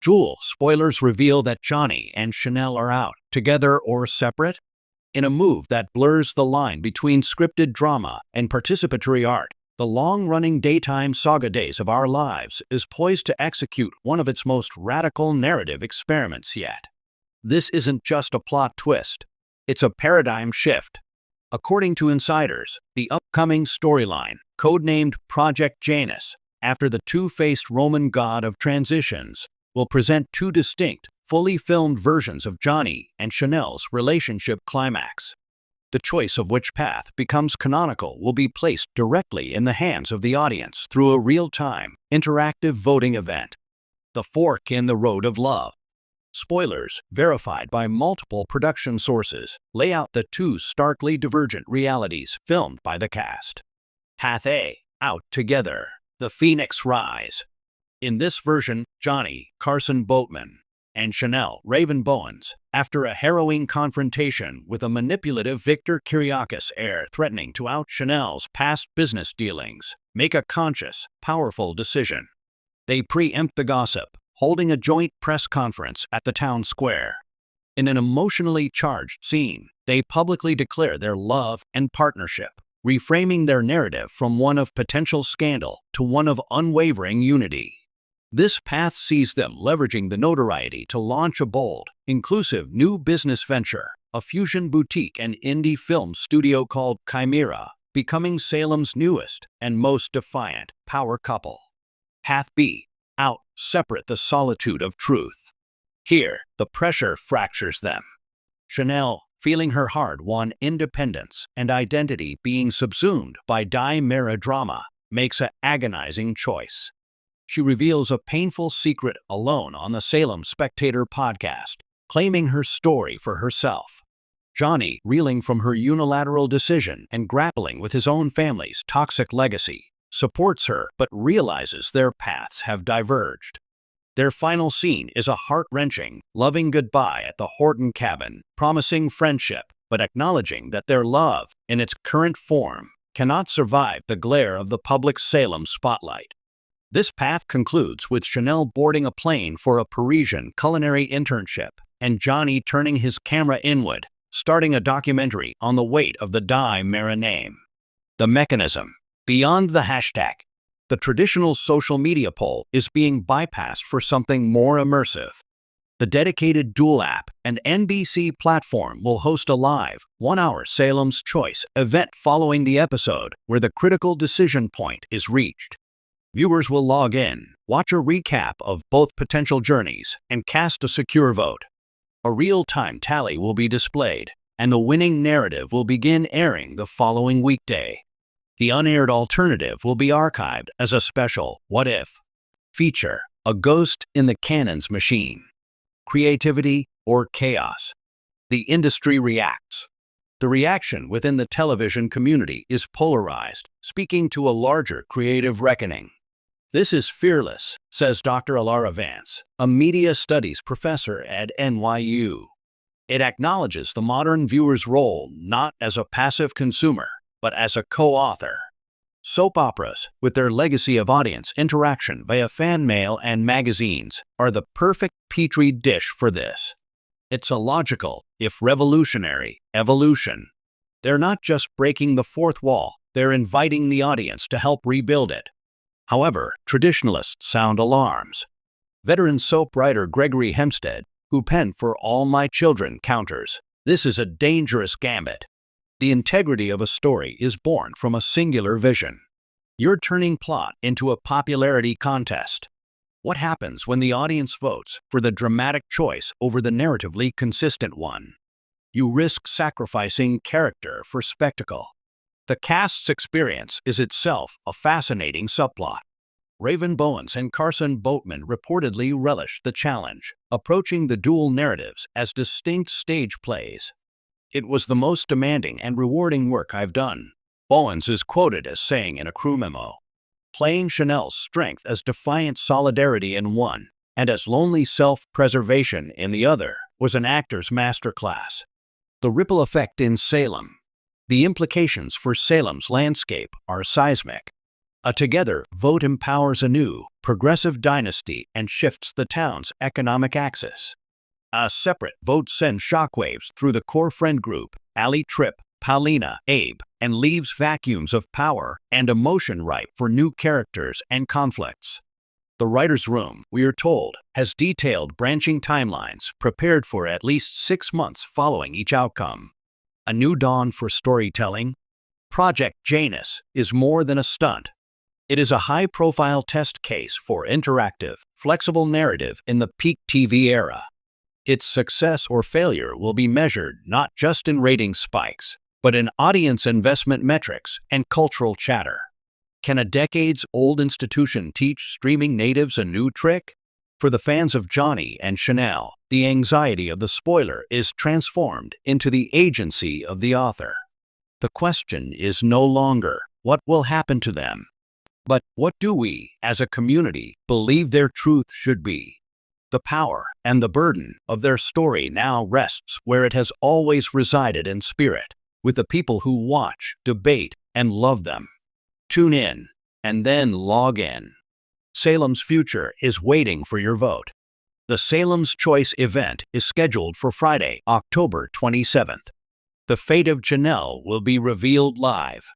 DOOL spoilers reveal that Johnny and Chanel are out, together or separate. In a move that blurs the line between scripted drama and participatory art, the long-running daytime saga Days of Our Lives is poised to execute one of its most radical narrative experiments yet. This isn't just a plot twist, it's a paradigm shift. According to insiders, the upcoming storyline, codenamed Project Janus, after the two-faced Roman god of transitions, will present two distinct, fully filmed versions of Johnny and Chanel's relationship climax. The choice of which path becomes canonical will be placed directly in the hands of the audience through a real-time, interactive voting event. The Fork in the Road of Love. Spoilers, verified by multiple production sources, lay out the two starkly divergent realities filmed by the cast. Path A, out together. The Phoenix Rise. In this version, Johnny, Carson Boatman, and Chanel, Raven Bowens, after a harrowing confrontation with a manipulative Victor Kiriakis heir threatening to out Chanel's past business dealings, make a conscious, powerful decision. They preempt the gossip, holding a joint press conference at the town square. In an emotionally charged scene, they publicly declare their love and partnership, reframing their narrative from one of potential scandal to one of unwavering unity. This path sees them leveraging the notoriety to launch a bold, inclusive new business venture, a fusion boutique and indie film studio called Chimera, becoming Salem's newest and most defiant power couple. Path B, out, separate. The solitude of truth. Here, the pressure fractures them. Chanel, feeling her hard-won independence and identity being subsumed by DOOL drama, makes an agonizing choice. She reveals a painful secret alone on the Salem Spectator podcast, claiming her story for herself. Johnny, reeling from her unilateral decision and grappling with his own family's toxic legacy, supports her but realizes their paths have diverged. Their final scene is a heart-wrenching, loving goodbye at the Horton cabin, promising friendship but acknowledging that their love, in its current form, cannot survive the glare of the public Salem spotlight. This path concludes with Chanel boarding a plane for a Parisian culinary internship and Johnny turning his camera inward, starting a documentary on the weight of the DOOL name. The mechanism. Beyond the hashtag, the traditional social media poll is being bypassed for something more immersive. The dedicated DOOL app and NBC platform will host a live, one-hour Salem's Choice event following the episode where the critical decision point is reached. Viewers will log in, watch a recap of both potential journeys, and cast a secure vote. A real-time tally will be displayed, and the winning narrative will begin airing the following weekday. The unaired alternative will be archived as a special What If feature, a ghost in the cannon's machine. Creativity or chaos? The industry reacts. The reaction within the television community is polarized, speaking to a larger creative reckoning. This is fearless, says Dr. Alara Vance, a media studies professor at NYU. It acknowledges the modern viewer's role not as a passive consumer, but as a co-author. Soap operas, with their legacy of audience interaction via fan mail and magazines, are the perfect petri dish for this. It's a logical, if revolutionary, evolution. They're not just breaking the fourth wall, they're inviting the audience to help rebuild it. However, traditionalists sound alarms. Veteran soap writer Gregory Hempstead, who penned For All My Children, counters, this is a dangerous gambit. The integrity of a story is born from a singular vision. You're turning plot into a popularity contest. What happens when the audience votes for the dramatic choice over the narratively consistent one? You risk sacrificing character for spectacle. The cast's experience is itself a fascinating subplot. Raven Bowens and Carson Boatman reportedly relished the challenge, approaching the DOOL narratives as distinct stage plays. It was the most demanding and rewarding work I've done, Bowens is quoted as saying in a crew memo. Playing Chanel's strength as defiant solidarity in one, and as lonely self-preservation in the other, was an actor's masterclass. The ripple effect in Salem. The implications for Salem's landscape are seismic. A together vote empowers a new, progressive dynasty and shifts the town's economic axis. A separate vote sends shockwaves through the core friend group, Allie, Trip, Paulina, Abe, and leaves vacuums of power and emotion ripe for new characters and conflicts. The writer's room, we are told, has detailed branching timelines prepared for at least 6 months following each outcome. A new dawn for storytelling? Project Janus is more than a stunt. It is a high-profile test case for interactive, flexible narrative in the peak TV era. Its success or failure will be measured not just in rating spikes, but in audience investment metrics and cultural chatter. Can a decades-old institution teach streaming natives a new trick? For the fans of Johnny and Chanel, the anxiety of the spoiler is transformed into the agency of the author. The question is no longer, what will happen to them? But what do we, as a community, believe their truth should be? The power and the burden of their story now rests where it has always resided in spirit, with the people who watch, debate, and love them. Tune in, and then log in. Salem's future is waiting for your vote. The Salem's Choice event is scheduled for Friday, October 27th. The fate of Janelle will be revealed live.